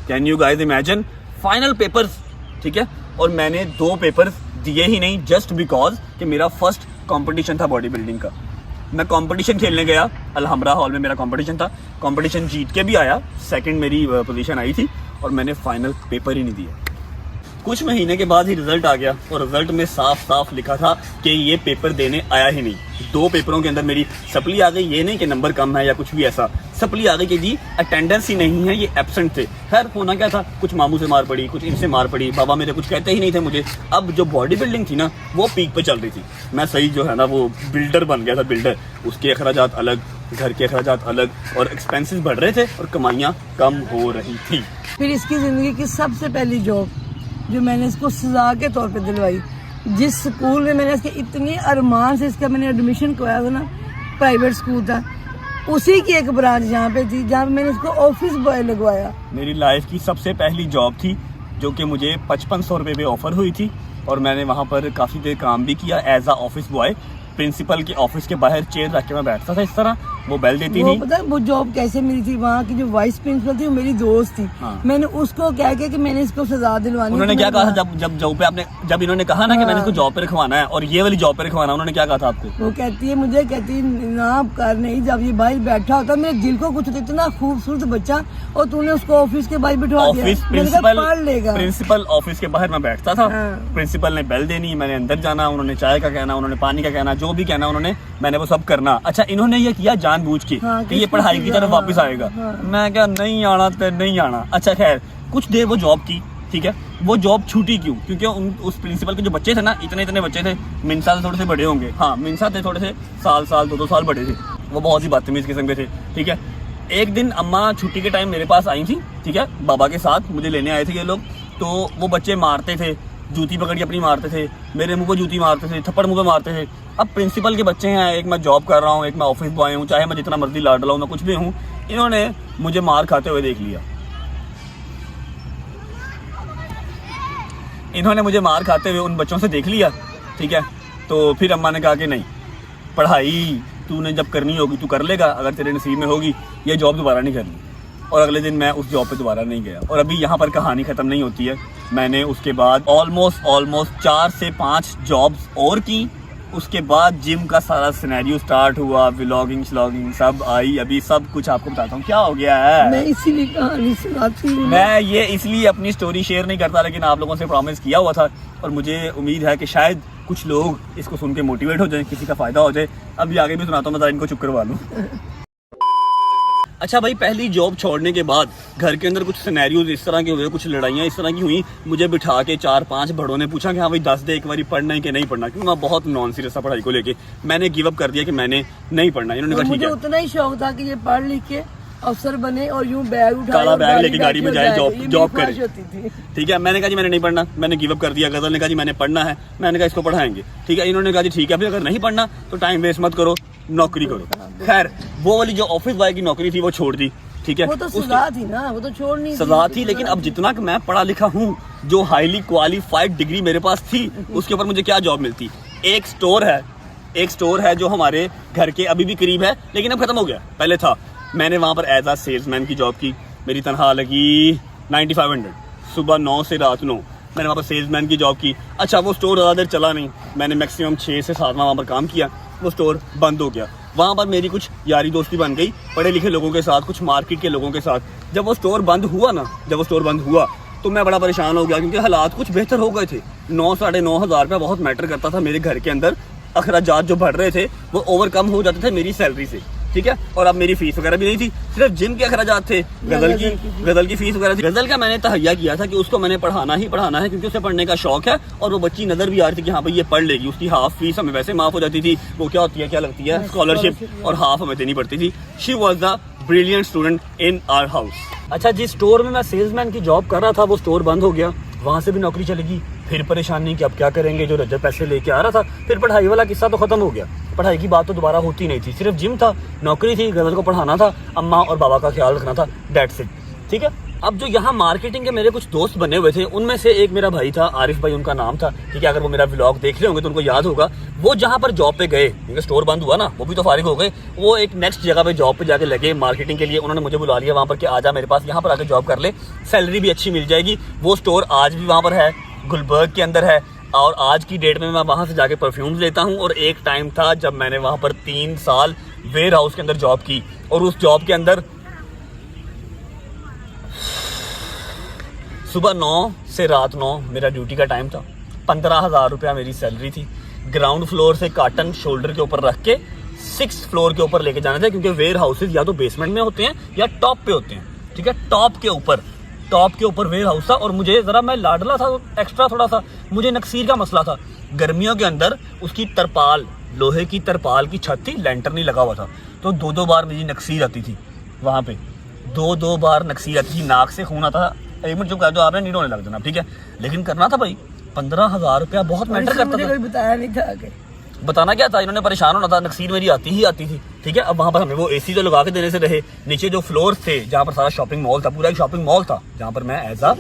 can you guys imagine, final papers, ठीक है। और मैंने 2 पेपर्स दिए ही नहीं, जस्ट बिकॉज कि मेरा फर्स्ट कंपटीशन था बॉडी बिल्डिंग का। मैं कंपटीशन खेलने गया, अलहमरा हॉल में मेरा कंपटीशन था, कंपटीशन जीत के भी आया, सेकंड मेरी पोजीशन आई थी, और मैंने फाइनल पेपर ही नहीं दिया। कुछ महीने के बाद ही रिजल्ट आ गया और रिजल्ट में साफ साफ लिखा था कि ये पेपर देने आया ही नहीं। 2 पेपरों के अंदर मेरी सप्ली आ गई, ये नहीं कि नंबर कम है या कुछ भी ऐसा, सप्ली आ गई कि जी अटेंडेंस ही नहीं है, ये एब्सेंट थे। खैर होना क्या था, कुछ मामू से मार पड़ी, कुछ इनसे मार पड़ी, बाबा मेरे कुछ कहते ही नहीं थे मुझे। अब जो बॉडी बिल्डिंग थी ना वो पीक पे चल रही थी, मैं सही जो है ना वो बिल्डर बन गया था, बिल्डर। उसके अखराजात अलग, घर के अखराजात अलग और एक्सपेंसेस बढ़ रहे थे और कमाइयाँ कम हो रही थी। फिर इसकी ज़िंदगी की सबसे पहली जॉब जो मैंने इसको सजा के तौर पे दिलवाई, जिस स्कूल में मैंने इसके इतने अरमान से इसका मैंने एडमिशन करवाया था ना, प्राइवेट स्कूल था, उसी की एक ब्रांच यहाँ पे थी जहाँ पे मैंने इसको ऑफिस बॉय लगवाया। मेरी लाइफ की सबसे पहली जॉब थी जो कि मुझे 5500 रुपये पे ऑफ़र हुई थी और मैंने वहाँ पर काफ़ी देर काम भी किया एज आ ऑफिस बॉय। प्रिंसिपल के ऑफिस के बाहर चेयर रख के मैं बैठता था इस तरह, वो बेल देती थी। पता है वो जॉब कैसे मिली थी? वहाँ की जो वाइस प्रिंसिपल थी वो मेरी दोस्त थी। हाँ। मैंने उसको कह के कि मैंने इसको सजा दिलवानी। उन्होंने क्या कहा था जब जॉब पे आपने, जब इन्होंने कहा ना कि मैंने इसको जॉब पे रखवाना है और ये वाली जॉब पे रखवाना, उन्होंने क्या कहा था आपको? वो कहती है मुझे, कहती ना कर नहीं, जब ये भाई बैठा होता मेरे दिल को कुछ इतना खूबसूरत बच्चा और तूने उसको ऑफिस के बाहर बिठवा दिया। ऑफिस प्रिंसिपल ऑफिस के बाहर मैं बैठता था। प्रिंसिपल ने बेल देनी, मैंने अंदर जाना, उन्होंने चाय का कहना, उन्होंने पानी का कहना, जो भी कहना उन्होंने, मैंने वो सब करना। अच्छा इन्होंने ये किया जानबूझ के कि ये पढ़ाई की तरफ वापस आएगा। मैं क्या नहीं आना तो नहीं आना। अच्छा खैर कुछ देर वो जॉब की, ठीक है, वो जॉब छूटी क्यों? क्योंकि उस प्रिंसिपल के जो बच्चे थे ना, इतने बच्चे थे, मिनसा से थोड़े से बड़े होंगे, हाँ मिनसा थे थोड़े से, साल 2 साल बड़े थे, वो बहुत ही बदतमीज किस्म के थे। ठीक है, एक दिन अम्मा छुट्टी के टाइम मेरे पास आई थी, ठीक है, बाबा के साथ मुझे लेने आए थे ये लोग। तो वो बच्चे मारते थे, जूती पकड़ के अपनी मारते थे, मेरे मुंह पे जूती मारते थे, थप्पड़ मुंह पे मारते थे। अब प्रिंसिपल के बच्चे हैं, एक मैं जॉब कर रहा हूँ, एक मैं ऑफिस बॉय हूँ, चाहे मैं जितना मर्जी लाडला हूँ, मैं कुछ भी हूँ, इन्होंने मुझे मार खाते हुए देख लिया। इन्होंने मुझे मार खाते हुए उन बच्चों से देख लिया, ठीक है। तो फिर अम्मा ने कहा कि नहीं, पढ़ाई तूने जब करनी होगी तू कर लेगा, अगर तेरे नसीब में होगी, ये जॉब दोबारा नहीं करनी। और अगले दिन मैं उस जॉब पे दोबारा नहीं गया। और अभी यहाँ पर कहानी ख़त्म नहीं होती है, मैंने उसके बाद ऑलमोस्ट 4 से 5 जॉब्स और की। उसके बाद जिम का सारा सिनेरियो स्टार्ट हुआ, व्लॉगिंग सब आई। अभी सब कुछ आपको बताता हूँ क्या हो गया है। मैं इसीलिए कहानी सुनाती हूँ। मैं ये इसलिए अपनी स्टोरी शेयर नहीं करता, लेकिन आप लोगों से प्रॉमिस किया हुआ था और मुझे उम्मीद है कि शायद कुछ लोग इसको सुन के मोटिवेट हो जाए, किसी का फ़ायदा हो जाए। अभी आगे भी सुनाता हूँ, मैं इनको चुप करवा लूँ। अच्छा भाई, पहली जॉब छोड़ने के बाद घर के अंदर कुछ सिनेरियोज इस तरह के हुए, कुछ लड़ाइयाँ इस तरह की हुई। मुझे बिठा के 4-5 बड़ों ने पूछा कि हाँ भाई 10 दे एक बारी, पढ़ना है कि नहीं पढ़ना, क्योंकि मैं बहुत नॉन सीरियस था पढ़ाई को लेके। मैंने गिव अप कर दिया कि मैंने नहीं पढ़ना। इन्होंने कहा ठीक है। मुझे उतना ही शौक था कि ये पढ़ लिख के अफसर बने और यूं बैग उठाए, काला बैग लेके गाड़ी में जाए, जॉब करे। थी। ठीक है, मैंने कहा जी मैंने नहीं पढ़ना, मैंने गिव अप कर दिया। गजल ने कहा जी मैंने पढ़ना है, मैंने कहा इसको पढ़ाएंगे। ठीक है, इन्होंने कहा जी ठीक है, फिर अगर नहीं पढ़ना तो टाइम वेस्ट मत करो, नौकरी करो। खैर वो वाली जो ऑफिस बॉय की नौकरी थी वो छोड़ दी। ठीक है, वो तो सजा थी ना, वो तो छोड़नी सजा थी। लेकिन अब जितना कि मैं पढ़ा लिखा हूँ, जो हाईली क्वालिफाइड डिग्री मेरे पास थी, उसके ऊपर मुझे क्या जॉब मिलती? एक स्टोर है जो हमारे घर के अभी भी करीब है, लेकिन अब खत्म हो गया, पहले था। मैंने वहाँ पर एज आ सेल्समैन की जॉब की। मेरी तनख्वाह लगी 9500, सुबह 9 से रात 9। मैंने वहाँ पर सेल्समैन की जॉब की। अच्छा वो स्टोर ज़्यादा देर चला नहीं, मैंने मैक्सिमम 6 से 7 वहाँ पर काम किया, वो स्टोर बंद हो गया। वहाँ पर मेरी कुछ यारी दोस्ती बन गई पढ़े लिखे लोगों के साथ, कुछ मार्केट के लोगों के साथ। जब वो स्टोर बंद हुआ तो मैं बड़ा परेशान हो गया, क्योंकि हालात कुछ बेहतर हो गए थे। 9-9.5 हज़ार रुपया बहुत मैटर करता था मेरे घर के अंदर। अखराजात जो बढ़ रहे थे वो ओवरकम हो जाते थे मेरी सैलरी से। ठीक है, और अब मेरी फीस वगैरह भी नहीं थी, सिर्फ जिम के अखराजात थे, गजल की फीस वगैरह थी। गजल का मैंने तहैया किया था कि उसको मैंने पढ़ाना ही पढ़ाना है, क्योंकि उसे पढ़ने का शौक है और वो बच्ची नजर भी आ रही थी कि हाँ भाई ये पढ़ लेगी। उसकी हाफ फीस हमें वैसे माफ हो जाती थी, वो क्या होती है, क्या लगती है, स्कॉलरशिप, और हाफ हमें देनी पड़ती थी। She was the brilliant student in our house. अच्छा, जिस स्टोर में मैं सेल्समैन की जॉब कर रहा था वो स्टोर बंद हो गया, वहाँ से भी नौकरी चलेगी। फिर परेशानी कि अब क्या करेंगे, जो रजत पैसे लेके आ रहा था। फिर पढ़ाई वाला किस्सा तो खत्म हो गया, पढ़ाई की बात तो दोबारा होती नहीं थी, सिर्फ जिम था, नौकरी थी, गजल को पढ़ाना था, अम्मा और बाबा का ख्याल रखना था, दैट्स इट। ठीक है, अब जो यहाँ मार्केटिंग के मेरे कुछ दोस्त बने हुए थे, उनमें से एक मेरा भाई था, आरिफ भाई उनका नाम था। ठीक है, अगर वो मेरा व्लॉग देख रहे होंगे तो उनको याद होगा। वो जहाँ पर जॉब पे गए, क्योंकि स्टोर बंद हुआ ना, वो भी तो फारिग हो गए, वो एक नेक्स्ट जगह पे जॉब पे जाके लगे मार्केटिंग के लिए। उन्होंने मुझे बुला लिया वहाँ पर कि आजा मेरे पास, यहाँ पर आके जॉब कर ले, सैलरी भी अच्छी मिल जाएगी। वो स्टोर आज भी वहाँ पर है, गुलबर्ग के अंदर है, और आज की डेट में मैं वहाँ से जाके परफ्यूम्स लेता हूँ। और एक टाइम था जब मैंने वहाँ पर 3 साल वेयर हाउस के अंदर जॉब की, और उस जॉब के अंदर सुबह 9 से रात 9 मेरा ड्यूटी का टाइम था। 15,000 रुपया मेरी सैलरी थी। ग्राउंड फ्लोर से कार्टन शोल्डर के ऊपर रख के 6th फ्लोर के ऊपर लेके जाने थे, क्योंकि वेयर हाउसेज या तो बेसमेंट में होते हैं या टॉप पे होते हैं। ठीक है, टॉप के ऊपर वेयर हाउस था। और मुझे जरा, मैं लाडला था, एक्स्ट्रा थोड़ा सा मुझे नक्सीर का मसला था। गर्मियों के अंदर उसकी तरपाल, लोहे की तरपाल की छत थी, लेंटर नहीं लगा हुआ था, तो 2-2 बार मेरी नक्सीर आती थी वहाँ पे, 2-2 बार नक्सीर आती थी, नाक से खून आता था। एक मिनट चुप कर दो, आपने नहीं रोने लग जाना, ठीक है, लेकिन करना था भाई। 15,000 रुपया बहुत मैटर करता था। कोई बताया नहीं था आगे, बताना क्या था, इन्होंने परेशान होना था, नक्सीर मेरी आती ही आती थी। ठीक है, अब वहाँ पर हमें वो एसी तो लगा के देने से रहे। नीचे जो फ्लोर थे जहाँ पर सारा शॉपिंग मॉल था, पूरा एक शॉपिंग मॉल था जहाँ पर मैं एज अ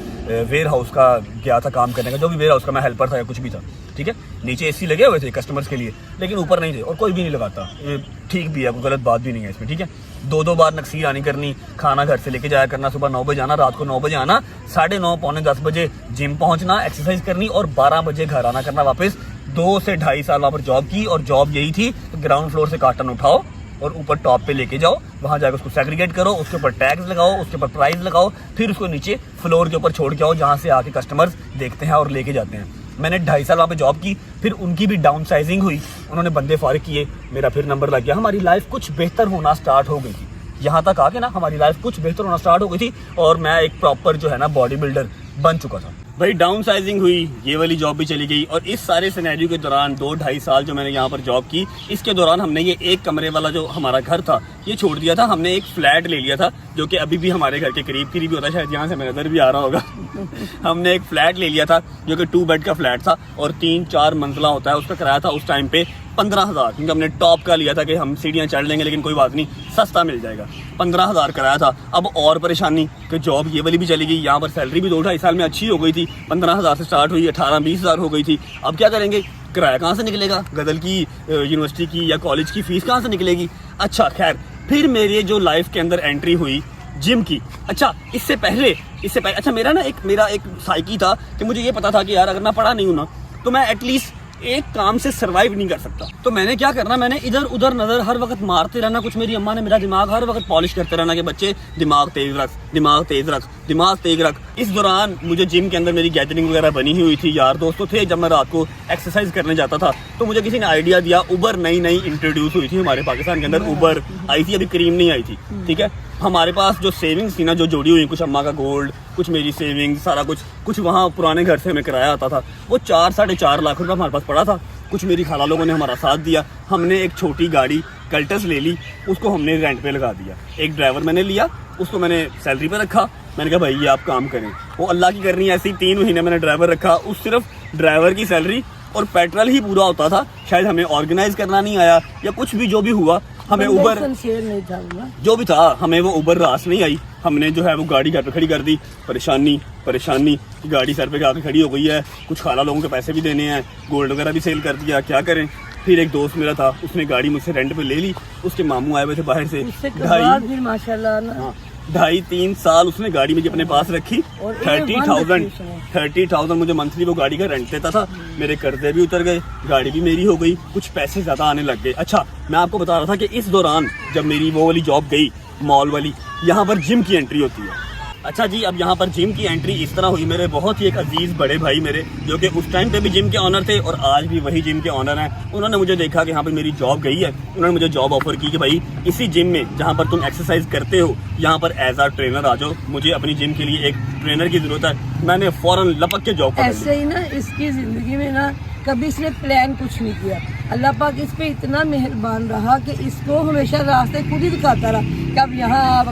वेयर हाउस का गया था काम करने का, जो भी वेयर हाउस का मैं हेल्पर था या कुछ भी था। ठीक है, नीचे एसी लगे हुए थे कस्टमर्स के लिए, लेकिन ऊपर नहीं थे, और कोई भी नहीं लगाता। ये ठीक भी है, कोई गलत बात भी नहीं है इसमें। ठीक है, 2-2 बार नक्सीर आनी करनी, खाना घर से लेके जाया करना, सुबह 9 बजे आना, रात को 9 बजे आना, 9:30 पौने 10 बजे जिम पहुंचना, एक्सरसाइज करनी, और 12 बजे घर आना करना वापस। 2 से 2.5 साल वहाँ पर जॉब की, और जॉब यही थी, ग्राउंड फ्लोर से कार्टन उठाओ और ऊपर टॉप पे लेके जाओ, वहाँ जाकर उसको सेग्रीगेट करो, उसके ऊपर टैग्स लगाओ, उसके ऊपर प्राइस लगाओ, फिर उसको नीचे फ्लोर के ऊपर छोड़ के आओ, जहाँ से आके कस्टमर्स देखते हैं और लेके जाते हैं। मैंने 2.5 साल वहाँ पे जॉब की, फिर उनकी भी डाउन साइजिंग हुई, उन्होंने बंदे फारिग किए, मेरा फिर नंबर लग गया, हमारी लाइफ कुछ बेहतर होना स्टार्ट हो गई थी। यहाँ तक आके ना हमारी लाइफ कुछ बेहतर होना स्टार्ट हो गई थी, और मैं एक प्रॉपर जो है ना बॉडी बिल्डर बन चुका था भाई। डाउन साइजिंग हुई, ये वाली जॉब भी चली गई, और इस सारे सिनेरियो के दौरान 2-2.5 साल जो मैंने यहाँ पर जॉब की, इसके दौरान हमने ये एक कमरे वाला जो हमारा घर था ये छोड़ दिया था। हमने एक फ्लैट ले लिया था, जो कि अभी भी हमारे घर के करीब ही होता है, शायद यहाँ से मेरा नजर भी आ रहा होगा। हमने एक फ्लैट ले लिया था जो कि 2 बेड का फ्लैट था, और 3-4 मंजिला होता है। उसका किराया था उस टाइम पे 15,000, क्योंकि हमने टॉप का लिया था कि हम सीढ़ियाँ चढ़ लेंगे, लेकिन कोई बात नहीं, सस्ता मिल जाएगा। 15,000 किराया था। अब और परेशानी कि जॉब ये वाली भी चली गई, यहाँ पर सैलरी भी 2-2.5 साल में अच्छी हो गई थी, 15,000 से स्टार्ट हुई, 18-20 हज़ार हो गई थी। अब क्या करेंगे, किराया कहाँ से निकलेगा, गदल की यूनिवर्सिटी की या कॉलेज की फीस कहाँ से निकलेगी। अच्छा खैर, फिर मेरे जो लाइफ के अंदर एंट्री हुई जिम की। अच्छा इससे पहले अच्छा मेरा एक साइकी था कि मुझे ये पता था कि यार अगर मैं पढ़ा नहीं हूँ ना, तो मैं एटलीस्ट एक काम से सरवाइव नहीं कर सकता। तो मैंने क्या करना, मैंने इधर उधर नजर हर वक्त मारते रहना। कुछ मेरी अम्मा ने मेरा दिमाग हर वक्त पॉलिश करते रहना कि बच्चे दिमाग तेज रख, दिमाग तेज रख, दिमाग तेज रख। इस दौरान मुझे जिम के अंदर मेरी गैदरिंग वगैरह बनी हुई थी, यार दोस्तों थे। जब मैं रात को एक्सरसाइज करने जाता था तो मुझे किसी ने आइडिया दिया, उबर नई इंट्रोड्यूस हुई थी हमारे पाकिस्तान के अंदर, उबर आई थी, अभी क्रीम नहीं आई थी। ठीक है, हमारे पास जो सेविंग्स थी ना, जो जोड़ी हुई, कुछ अम्मा का गोल्ड, कुछ मेरी सेविंग्स, सारा कुछ वहाँ पुराने घर से हमें किराया आता था, वो 4-4.5 लाख रुपए हमारे पास पड़ा था। कुछ मेरी खाला लोगों ने हमारा साथ दिया, हमने एक छोटी गाड़ी कल्टस ले ली, उसको हमने रेंट पे लगा दिया। एक ड्राइवर मैंने लिया, उसको मैंने सैलरी पे रखा। मैंने कहा भाई ये आप काम करें, वो अल्लाह की करनी है। ऐसे ही 3 महीने मैंने ड्राइवर रखा, उस सिर्फ ड्राइवर की सैलरी और पेट्रोल ही पूरा होता था। शायद हमें ऑर्गेनाइज करना नहीं आया या कुछ भी, जो भी हुआ, हमें उबर नहीं था, जो भी था, हमें वो उबर रास नहीं आई। हमने जो है वो गाड़ी घर पे खड़ी कर दी। परेशानी, गाड़ी सर पे आके खड़ी हो गई है, कुछ खाला लोगों के पैसे भी देने हैं, गोल्ड वगैरह भी सेल कर दिया, क्या करें। फिर एक दोस्त मेरा था, उसने गाड़ी मुझसे रेंट पे ले ली, उसके मामू आए हुए थे बाहर से, 2.5-3 साल उसने गाड़ी मुझे अपने पास रखी। 30,000 मुझे मंथली वो गाड़ी का रेंट देता था। मेरे कर्जे भी उतर गए, गाड़ी भी मेरी हो गई, कुछ पैसे ज्यादा आने लग गए। अच्छा मैं आपको बता रहा था कि इस दौरान जब मेरी वो वाली जॉब गई, मॉल वाली, यहाँ पर जिम की एंट्री होती है। अच्छा जी, अब यहाँ पर जिम की एंट्री इस तरह हुई, मेरे बहुत ही एक अजीज बड़े भाई मेरे, जो कि उस टाइम पे भी जिम के ऑनर थे और आज भी वही जिम के ऑनर हैं। उन्होंने मुझे देखा कि यहाँ पे मेरी जॉब गई है, उन्होंने मुझे जॉब ऑफर की कि भाई इसी जिम में जहाँ पर तुम एक्सरसाइज करते हो, यहाँ पर एज आ ट्रेनर आ जाओ, मुझे अपनी जिम के लिए एक ट्रेनर की जरूरत है। मैंने फौरन लपक के जॉब कर ली। ऐसे ही ना इसकी जिंदगी में ना कभी इसने प्लान कुछ नहीं किया। अल्लाह पाक इस पे इतना मेहरबान रहा कि इसको हमेशा रास्ते खुद ही दिखाता रहा कि अब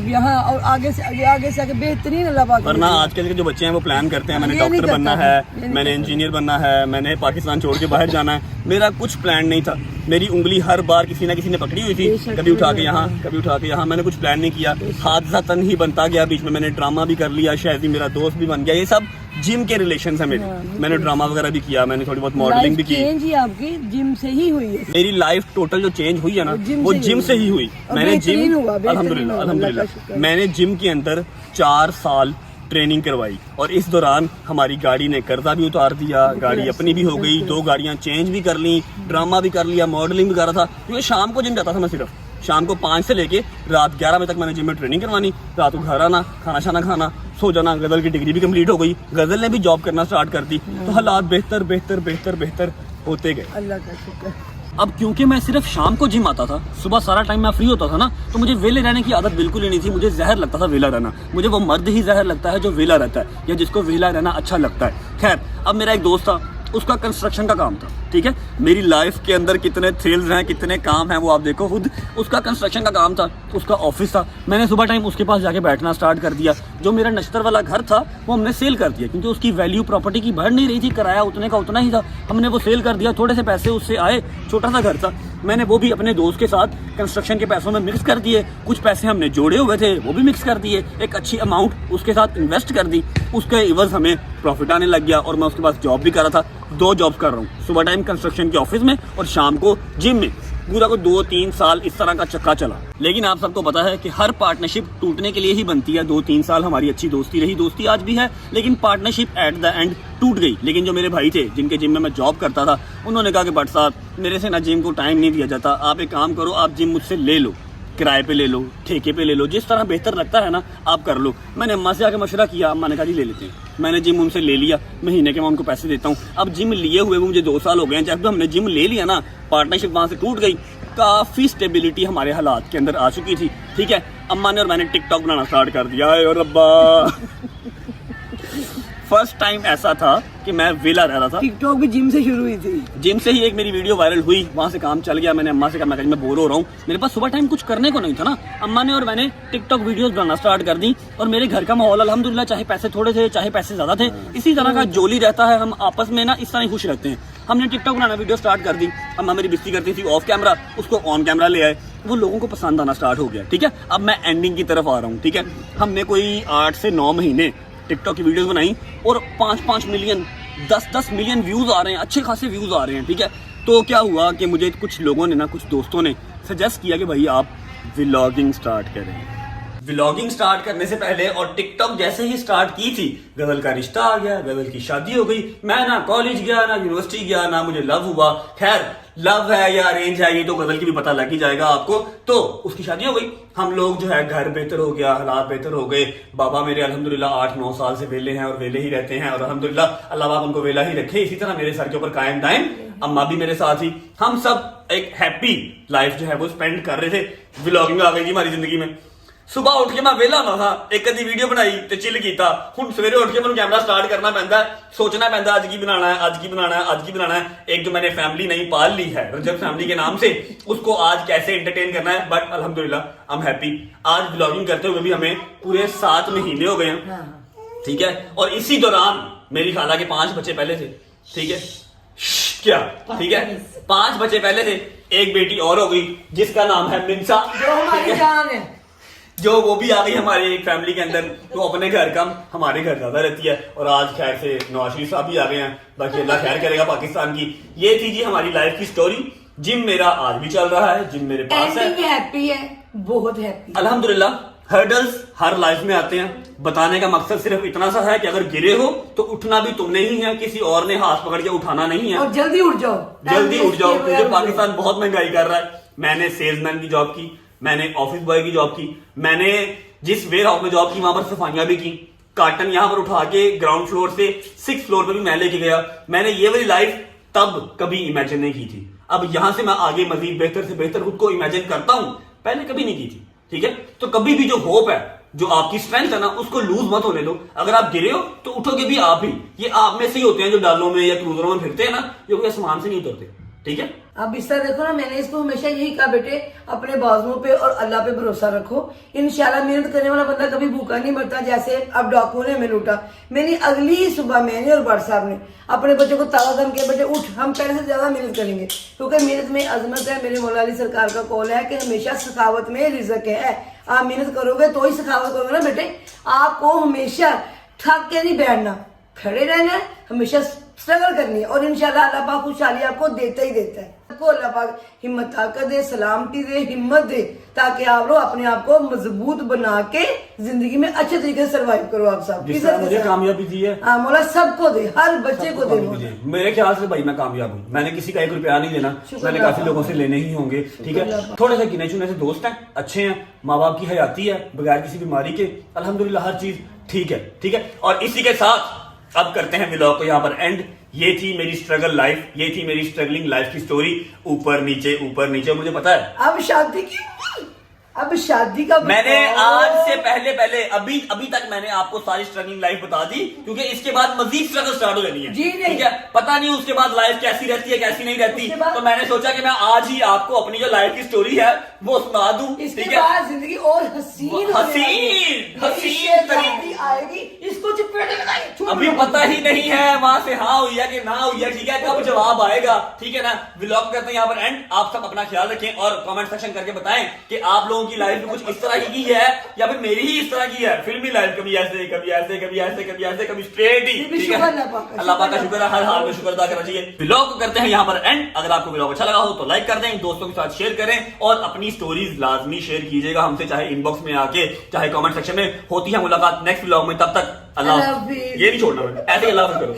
यहाँ और आगे से आगे बेहतरीन अल्लाह पाक। वरना आजकल के जो बच्चे हैं वो प्लान करते हैं, मैंने डॉक्टर बनना है, मैंने इंजीनियर बनना है, मैंने पाकिस्तान छोड़ के बाहर जाना है। मेरा कुछ प्लान नहीं था। मेरी उंगली हर बार किसी ना किसी ने पकड़ी हुई थी, कभी उठा के यहाँ, कभी उठा के यहाँ। मैंने कुछ प्लान नहीं किया, हादसा ही बनता गया। बीच में मैंने ड्रामा भी कर लिया, शायद ही मेरा दोस्त भी बन गया। ये सब जिम के रिलेशन है मेरे। मैंने ड्रामा वगैरह भी किया, मैंने थोड़ी बहुत मॉडलिंग भी की। चेंज ही आपकी जिम से ही हुई है। मेरी लाइफ टोटल जो चेंज हुई है ना, वो जिम से ही हुई। मैंने जिम, अल्हम्दुलिल्लाह, मैंने जिम के अंदर 4 साल ट्रेनिंग करवाई, और इस दौरान हमारी गाड़ी ने कर्जा भी उतार दिया, गाड़ी अपनी भी हो गई, 2 गाड़ियां चेंज भी कर ली, ड्रामा भी कर लिया, मॉडलिंग भी कर रहा था, क्योंकि शाम को जिम जाता था मैं सिर्फ। शाम को 5 से लेके रात 11 बजे तक मैंने जिम में ट्रेनिंग करवानी, रात को घर आना, खाना शाना खाना, सो जाना। गजल की डिग्री भी कंप्लीट हो गई, गजल ने भी जॉब करना स्टार्ट कर दी, तो हालात बेहतर बेहतर बेहतर बेहतर होते गए। अल्लाह का शुक्र। अब क्योंकि मैं सिर्फ शाम को जिम आता था, सुबह सारा टाइम मैं फ्री होता था ना, तो मुझे वेले रहने की आदत बिल्कुल ही नहीं थी। मुझे जहर लगता था वेला रहना। मुझे वो मर्द ही जहर लगता है जो वेला रहता है या जिसको वेला रहना अच्छा लगता है। खैर, अब मेरा एक दोस्त था, उसका कंस्ट्रक्शन का काम था, ठीक है। मेरी लाइफ के अंदर कितने थ्रिल्स हैं, कितने काम हैं, वो आप देखो खुद। उसका कंस्ट्रक्शन का काम था, उसका ऑफिस था। मैंने सुबह टाइम उसके पास जाके बैठना स्टार्ट कर दिया। जो मेरा नश्तर वाला घर था वो हमने सेल कर दिया, क्योंकि उसकी वैल्यू प्रॉपर्टी की बढ़ नहीं रही थी, किराया उतने का उतना ही था। हमने वो सेल कर दिया, थोड़े से पैसे उससे आए, छोटा सा घर था। मैंने वो भी अपने दोस्त के साथ कंस्ट्रक्शन के पैसों में मिक्स कर दिए। कुछ पैसे हमने जोड़े हुए थे वो भी मिक्स कर दिए, एक अच्छी अमाउंट उसके साथ इन्वेस्ट कर दी। उसके इवज़ हमें प्रॉफिट आने लग गया और मैं उसके पास जॉब भी कर रहा था। 2 जॉब्स कर रहा हूँ, सुबह टाइम कंस्ट्रक्शन के ऑफिस में और शाम को जिम में। पूरा को 2-3 साल इस तरह का चक्का चला। लेकिन आप सबको पता है कि हर पार्टनरशिप टूटने के लिए ही बनती है। 2-3 साल हमारी अच्छी दोस्ती रही, दोस्ती आज भी है, लेकिन पार्टनरशिप एट द एंड टूट गई। लेकिन जो मेरे भाई थे जिनके जिम में मैं जॉब करता था, उन्होंने कहा कि भट्ट साहब, मेरे से ना जिम को टाइम नहीं दिया जाता, आप एक काम करो, आप जिम मुझसे ले लो, किराए पे ले लो, ठेके पे ले लो, जिस तरह बेहतर लगता है ना आप कर लो। मैंने अम्मा से आके मशवरा किया, अम्मा ने कहा जी ले लेते हैं। मैंने जिम उनसे ले लिया, महीने के मैं उनको पैसे देता हूँ। अब जिम लिए हुए मुझे 2 साल हो गए हैं। जब हमने जिम ले लिया ना, पार्टनरशिप वहाँ से टूट गई। काफ़ी स्टेबिलिटी हमारे हालात के अंदर आ चुकी थी, ठीक है। अम्मा ने और मैंने टिकटॉक बनाना स्टार्ट कर दिया है और रब्बा फर्स्ट टाइम ऐसा था कि मैं वेला रह रहा था। टिकटॉक भी जिम से शुरू हुई थी। जिम से ही एक मेरी वीडियो वायरल हुई, वहां से काम चल गया। मैंने अम्मा से कहा मैं बोर हो रहा हूँ, मेरे पास सुबह टाइम कुछ करने को नहीं था ना। अम्मा ने और मैंने टिकटॉक वीडियोस बनाना स्टार्ट कर दी और मेरे घर का माहौल अल्हम्दुलिल्लाह, चाहे पैसे थोड़े थे चाहे पैसे ज्यादा थे, इसी तरह का जोली रहता है। हम आपस में ना इस तरह ही खुश रहते हैं। हमने टिकटॉक बनाना वीडियो स्टार्ट कर दी। अम्मा मेरी बिस्ती करती थी ऑफ कैमरा, उसको ऑन कैमरा ले आए, वो लोगों को पसंद आना स्टार्ट हो गया, ठीक है। अब मैं एंडिंग की तरफ आ रहा हूँ, ठीक है। हमने कोई 8 से 9 महीने टिकटॉक की वीडियोस बनाई और 5-5 मिलियन 10-10 मिलियन व्यूज आ रहे हैं, अच्छे खासे व्यूज आ रहे हैं, ठीक है। तो क्या हुआ कि मुझे कुछ लोगों ने ना, कुछ दोस्तों ने सजेस्ट किया कि भाई आप व्लॉगिंग स्टार्ट करें। व्लॉगिंग स्टार्ट करने से पहले और टिकटॉक जैसे ही स्टार्ट की थी, गजल का रिश्ता आ गया, गजल की शादी हो गई। मैं ना कॉलेज गया, ना यूनिवर्सिटी गया, ना मुझे लव हुआ। खैर, लव है या अरेंज है ये तो गजल की भी पता लग ही जाएगा आपको। तो उसकी शादी हो गई, हम लोग जो है घर बेहतर हो गया, हालात बेहतर हो गए। बाबा मेरे अल्हम्दुलिल्लाह 8-9 साल से वेले हैं और वेले ही रहते हैं और अल्हम्दुलिल्लाह अल्लाह पाक उनको वेला ही रखे, इसी तरह मेरे सर के ऊपर कायम दायम। अम्मा भी मेरे साथ ही, हम सब एक हैप्पी लाइफ जो है वो स्पेंड कर रहे थे। व्लॉगिंग आ गई जी हमारी जिंदगी में। सुबह उठ के मैं वेला ना था, एक आधी वीडियो बनाई ते चिल कीता। हुण सवेरे उठ के मैं कैमरा स्टार्ट करना पैंदा है, सोचना पैंदा आज की बनाना है, आज की बनाना है, आज की बनाना है। एक जो मैंने फैमिली नहीं पाल ली है रजब फैमिली के नाम से, उसको आज कैसे एंटरटेन करना है। बट अल्हम्दुलिल्लाह आई एम हैप्पी। आज व्लॉगिंग करते हुए भी हमें पूरे 7 महीने हो गए हैं, ठीक है। और इसी दौरान मेरी खाला के 5 बच्चे पहले थे, ठीक है। क्या, ठीक है, 5 बच्चे पहले थे, एक बेटी और हो गई जिसका नाम है मिंसा, जो हमारी जान है, जो वो भी आ गई हमारी एक फैमिली के अंदर। तो अपने घर कम हमारे घर ज्यादा रहती है। और आज खैर से नवाज शरीफ साहब भी आ गए हैं, बाकी अल्लाह खैर करेगा पाकिस्तान की। ये थी जी हमारी लाइफ की स्टोरी। जिम मेरा आज भी चल रहा है, जिम मेरे पास है, हैप्पी है, बहुत हैप्पी अल्हम्दुलिल्लाह। हर्डल्स हर लाइफ में आते हैं। बताने का मकसद सिर्फ इतना सा है कि अगर गिरे हो तो उठना भी तुमने ही है, किसी और ने हाथ पकड़ के उठाना नहीं है। और जल्दी उठ जाओ, जल्दी उठ जाओ, क्योंकि पाकिस्तान बहुत महंगाई कर रहा है। मैंने सेल्समैन की जॉब की, मैंने ऑफिस बॉय की जॉब की, मैंने जिस वेयर हाउस में जॉब की वहां पर सफाइयां भी की। कार्टन यहां पर उठा के ग्राउंड फ्लोर से 6th फ्लोर पे भी मैं लेके गया। मैंने ये वाली लाइफ तब कभी इमेजिन नहीं की थी। अब यहां से मैं आगे मजीद बेहतर से बेहतर खुद को इमेजिन करता हूं, पहले कभी नहीं की थी, ठीक है। तो कभी भी जो होप है, जो आपकी स्ट्रेंथ है ना, उसको लूज मत होने दो। अगर आप गिरे हो तो उठोगे भी आप ही। ये आप में से ही होते हैं जो डालों में या क्रूजरों में फिरते हैं ना, जो कोई आसमान से नहीं उतरते, ठीक है। अब इस तरह देखो ना, मैंने इसको हमेशा यही कहा, बेटे अपने बाजुओं पे और अल्लाह पे भरोसा रखो। इंशाल्लाह मेहनत करने वाला बंदा कभी भूखा नहीं मरता। जैसे अब डाकुओं ने हमें लूटा, मेरी अगली ही सुबह मैंने और भट्ट साहब ने अपने बच्चों को ताला दम किया, बेटे उठ, हम पहले से ज्यादा मेहनत करेंगे, क्योंकि मेहनत में अजमत है। मेरे मौला अली सरकार का कौल है कि हमेशा सखावत में रिज़्क है। आप मेहनत करोगे तो ही सखावत करोगे ना बेटे। आपको हमेशा थक के नहीं बैठना, खड़े रहना है, हमेशा स्ट्रगल करनी है और इंशाल्लाह अल्लाह पाक खुशहाली आपको देता ही देता है। सबको अल्लाह पाक हिम्मत ताकत दे, सलामती दे, हिम्मत दे, ताकि आप लोग अपने आप को मजबूत बना के जिंदगी में अच्छे तरीके से सर्वाइव करो। आप सब जिस तरह मुझे कामयाबी दी है, हाँ मौला सबको दे, हर बच्चे को दे कामयाबी दी। मेरे ख्याल से भाई मैं कामयाब हूँ, मैंने किसी का 1 रुपया नहीं देना, मैंने काफी लोगों से लेने ही होंगे, ठीक है। थोड़े से गिने चुने से दोस्त हैं, अच्छे हैं, माँ बाप की हयाती है बगैर किसी बीमारी के, अल्हम्दुलिल्लाह हर चीज ठीक है, ठीक है। और इसी के साथ अब करते हैं व्लॉग को यहाँ पर एंड। ये थी मेरी स्ट्रगल लाइफ, ये थी मेरी स्ट्रगलिंग लाइफ की स्टोरी, ऊपर नीचे मुझे पता है अब शादी का मैंने आज से पहले अभी तक मैंने आपको सारी स्ट्रगलिंग लाइफ बता दी, क्योंकि इसके बाद मजीद स्ट्रगल स्टार्ट हो जानी है, जी नहीं। ठीक है। पता नहीं उसके बाद लाइफ कैसी रहती है कैसी नहीं रहती, तो मैंने सोचा कि मैं आज ही आपको अपनी जो लाइफ की स्टोरी है वो सुना दूं, इसके ठीक है। बाद जिंदगी और हसीन तरीके आएगी, इसको चपेट लगाई। अभी पता ही नहीं है वहां से हाँ हुई है कि ना हुई है, ठीक है। कब जवाब आएगा, ठीक है ना। व्लॉग करते हैं यहाँ पर एंड। आप सब अपना ख्याल रखें और कमेंट सेक्शन करके बताएं कि आप लोगों की लाइफ में कुछ इस तरह की है या फिर मेरी ही इस तरह की है फिल्मी लाइफ, कभी ऐसे कभी ऐसे कभी ऐसे कभी ऐसे कभी स्ट्रेट ही, ठीक है। अल्लाह पाक का शुक्र है, हर हाल में शुक्र अदा करना चाहिए। व्लॉग को करते हैं यहाँ पर एंड। अगर आपको व्लॉग अच्छा लगा हो तो लाइक कर दें, दोस्तों के साथ शेयर करें और अपनी स्टोरीज लाजमी शेयर कीजिएगा हमसे, चाहे इनबॉक्स में आके चाहे कमेंट सेक्शन में। होती है मुलाकात नेक्स्ट व्लॉग में, तब तक अल्लाह, ये नहीं छोड़ना, ऐसे अल्लाह करो।